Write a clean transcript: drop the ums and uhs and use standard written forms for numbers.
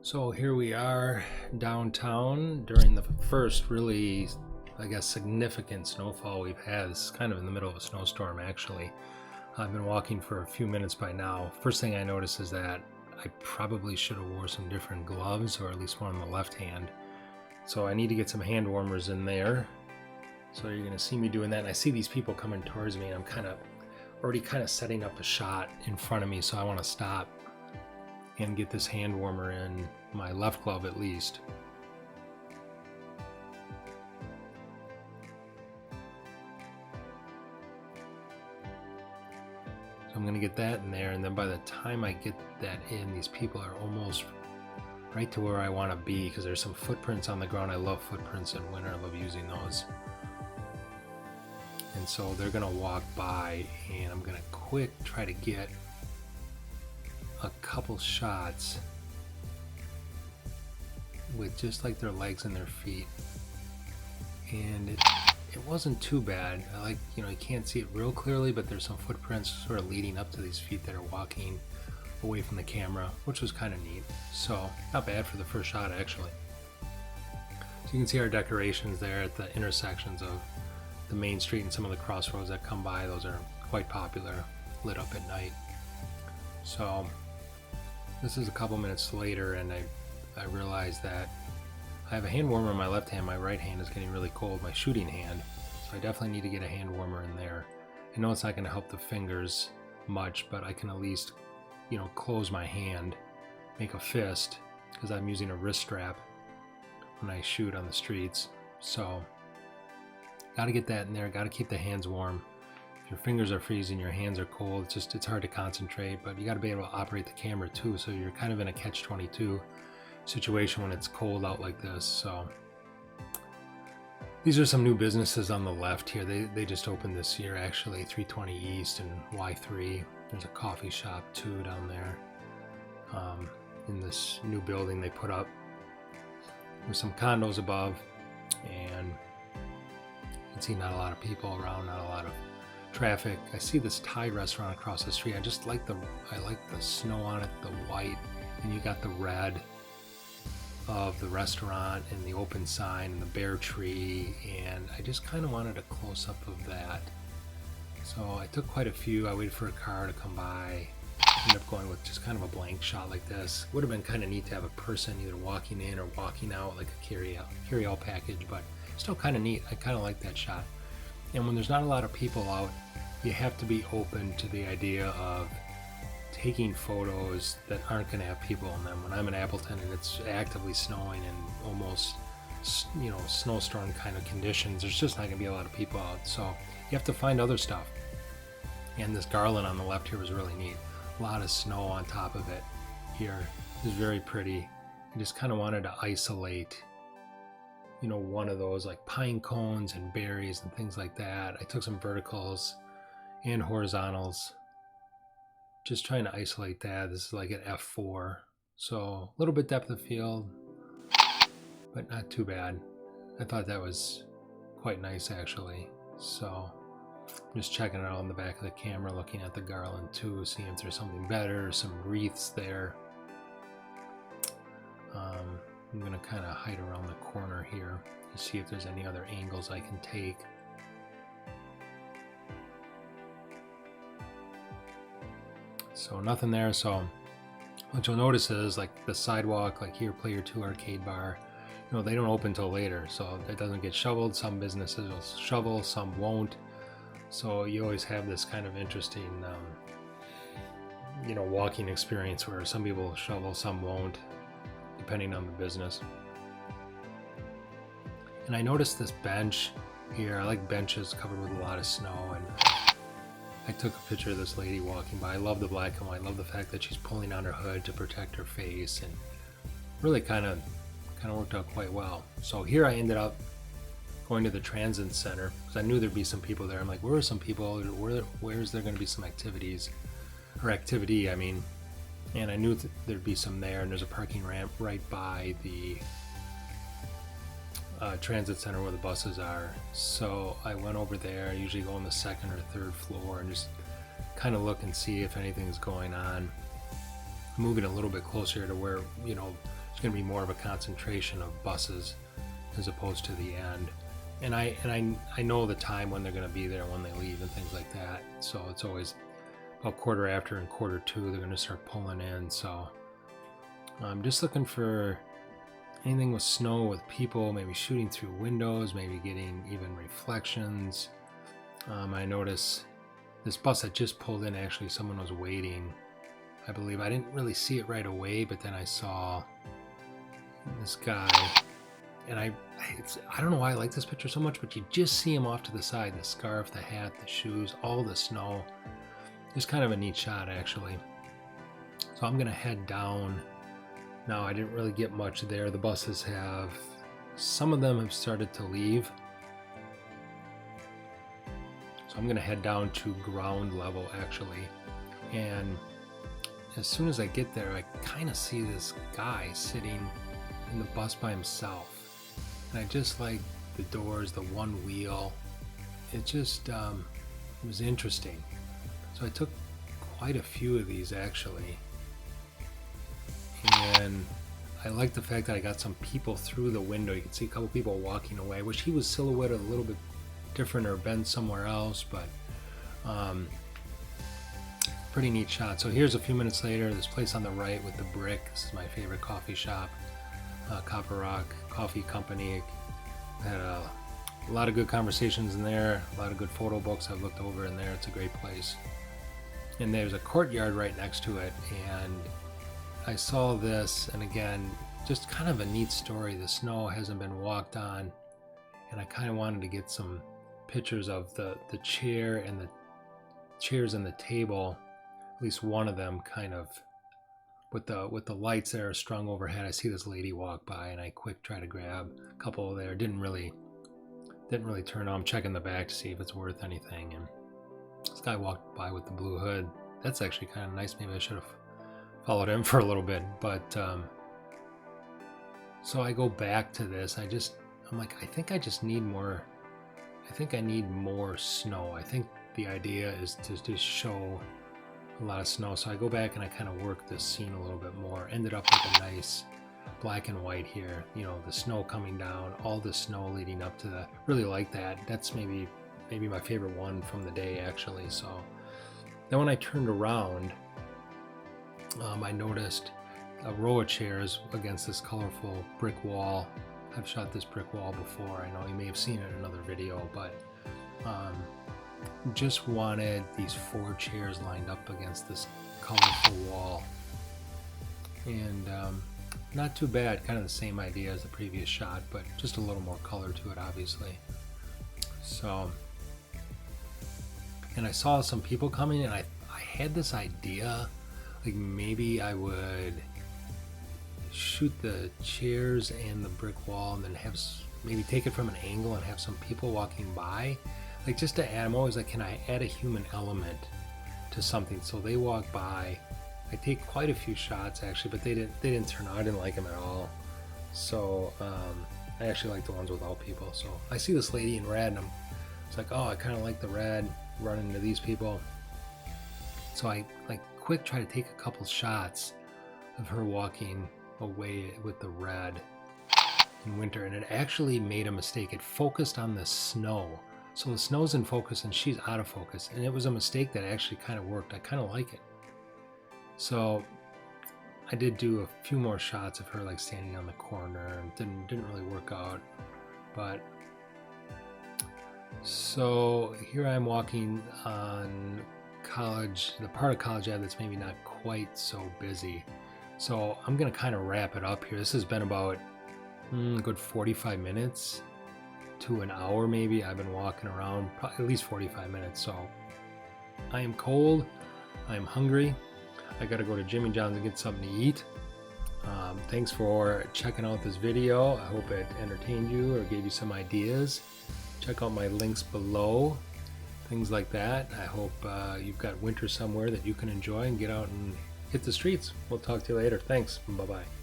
So here we are downtown during the first really, I guess, significant snowfall we've had. This is kind of in the middle of a snowstorm, actually. I've been walking for a few minutes by now. First thing I notice is that I probably should have wore some different gloves, or at least one on the left hand. So I need to get some hand warmers in there. So you're going to see me doing that. And I see these people coming towards me, and I'm already setting up a shot in front of me. So I want to stop and get this hand warmer in my left glove at least. So I'm going to get that in there, and then by the time I get that in, these people are almost right to where I want to be, because there's some footprints on the ground. I love footprints in winter. I love using those. And so they're going to walk by, and I'm going to try to get a couple shots with just like their legs and their feet, and it wasn't too bad. I like, you can't see it real clearly, but there's some footprints sort of leading up to these feet that are walking away from the camera, which was kind of neat. So not bad for the first shot, actually. So you can see our decorations there at the intersections of the main street and some of the crossroads that come by. Those are quite popular, lit up at night. So this is a couple minutes later, and I realized that I have a hand warmer in my left hand. My right hand is getting really cold, my shooting hand. So I definitely need to get a hand warmer in there. I know it's not going to help the fingers much, but I can at least, close my hand, make a fist, because I'm using a wrist strap when I shoot on the streets. So got to get that in there, got to keep the hands warm. Your fingers are freezing, your hands are cold, it's hard to concentrate, but you got to be able to operate the camera too, so you're kind of in a catch-22 situation when it's cold out like this. So these are some new businesses on the left here. They just opened this year, actually, 320 East and Y3. There's a coffee shop too down there in this new building they put up with some condos above, and you can see not a lot of people around, not a lot of traffic. I see this Thai restaurant across the street. I like the snow on it, the white, and you got the red of the restaurant and the open sign and the bare tree, and I just kind of wanted a close-up of that. So I took quite a few. I waited for a car to come by. Ended up going with just kind of a blank shot like this. Would have been kind of neat to have a person either walking in or walking out, like a carry-out package, but still kind of neat. I kind of like that shot. And when there's not a lot of people out, you have to be open to the idea of taking photos that aren't going to have people in them. When I'm in Appleton and it's actively snowing and almost, snowstorm kind of conditions, there's just not going to be a lot of people out. So you have to find other stuff. And this garland on the left here was really neat. A lot of snow on top of it here. It was very pretty. I just kind of wanted to isolate one of those like pine cones and berries and things like that. I took some verticals and horizontals, just trying to isolate that. This is like an F4, so a little bit depth of field, but not too bad. I thought that was quite nice, actually. So I'm just checking it out on the back of the camera, looking at the garland too, seeing if there's something better, some wreaths there. I'm going to kind of hide around the corner here to see if there's any other angles I can take. So nothing there. So what you'll notice is like the sidewalk, like here, Player 2 arcade bar, they don't open till later, so it doesn't get shoveled. Some businesses will shovel, some won't. So you always have this kind of interesting, walking experience where some people shovel, some won't, depending on the business. And I noticed this bench here. I like benches covered with a lot of snow, and I took a picture of this lady walking by. I love the black and white. I love the fact that she's pulling on her hood to protect her face, and really kind of worked out quite well. So here I ended up going to the transit center because I knew there'd be some people there. I'm like, where are some people? Where's there going to be some activity? And I knew there'd be some there, and there's a parking ramp right by the transit center where the buses are. So I went over there. I usually go on the second or third floor and just kind of look and see if anything's going on. Moving a little bit closer to where, going to be more of a concentration of buses as opposed to the end. And I know the time when they're going to be there, when they leave and things like that. So it's always about quarter after and quarter two, they're going to start pulling in. So I'm just looking for anything with snow, with people maybe shooting through windows, maybe getting even reflections. I notice this bus that just pulled in, actually someone was waiting, I believe. I didn't really see it right away, but then I saw this guy, and I don't know why I like this picture so much, but you just see him off to the side, the scarf, the hat, the shoes, all the snow. Just kind of a neat shot, actually. So I'm gonna head down now. I didn't really get much there. The buses have, some of them have started to leave, so I'm gonna head down to ground level, actually. And as soon as I get there, I kind of see this guy sitting in the bus by himself, and I just like the doors, the one wheel. It just it was interesting. So I took quite a few of these, actually, and I like the fact that I got some people through the window. You can see a couple people walking away. I wish he was silhouetted a little bit different or bent somewhere else, but pretty neat shot. So here's a few minutes later, this place on the right with the brick. This is my favorite coffee shop, Copper Rock Coffee Company. Had a lot of good conversations in there, a lot of good photo books I've looked over in there. It's a great place. And there's a courtyard right next to it, and I saw this, and again, just kind of a neat story. The snow hasn't been walked on, and I kind of wanted to get some pictures of the chair and the chairs and the table, at least one of them, kind of with the lights that are strung overhead. I see this lady walk by, and I quick try to grab a couple there. Didn't really turn on. I'm checking the back to see if it's worth anything, and this guy walked by with the blue hood. That's actually kind of nice. Maybe I should have followed him for a little bit, but so I go back to this. I'm like, I think I just need more. I think I need more snow. I think the idea is to just show a lot of snow. So I go back and I kind of work this scene a little bit more. Ended up with a nice black and white here. You know, the snow coming down, all the snow leading up to the. Really like that. That's maybe my favorite one from the day, actually. So then when I turned around, I noticed a row of chairs against this colorful brick wall. I've shot this brick wall before. I know you may have seen it in another video, but just wanted these 4 chairs lined up against this colorful wall. And not too bad, kind of the same idea as the previous shot, but just a little more color to it, obviously. So, and I saw some people coming, and I had this idea, like maybe I would shoot the chairs and the brick wall and then maybe take it from an angle and have some people walking by, like just to add. I'm always like, can I add a human element to something? So they walk by. I take quite a few shots, actually, but they didn't turn out. I didn't like them at all. So I actually like the ones without people. So I see this lady in red, and it's like, oh, I kind of like the red, running into these people. So I like quick try to take a couple shots of her walking away with the red in winter, and it actually made a mistake. It focused on the snow, so the snow's in focus and she's out of focus, and it was a mistake that actually kind of worked. I kind of like it. So I did do a few more shots of her like standing on the corner, and didn't really work out. But so here I'm walking on College, the part of College Ave that's maybe not quite so busy. So I'm gonna kind of wrap it up here. This has been about a good 45 minutes to an hour maybe. I've been walking around at least 45 minutes. So I am cold, I am hungry. I gotta go to Jimmy John's and get something to eat. Thanks for checking out this video. I hope it entertained you or gave you some ideas. Check out my links below, things like that. I hope you've got winter somewhere that you can enjoy and get out and hit the streets. We'll talk to you later. Thanks. Bye-bye.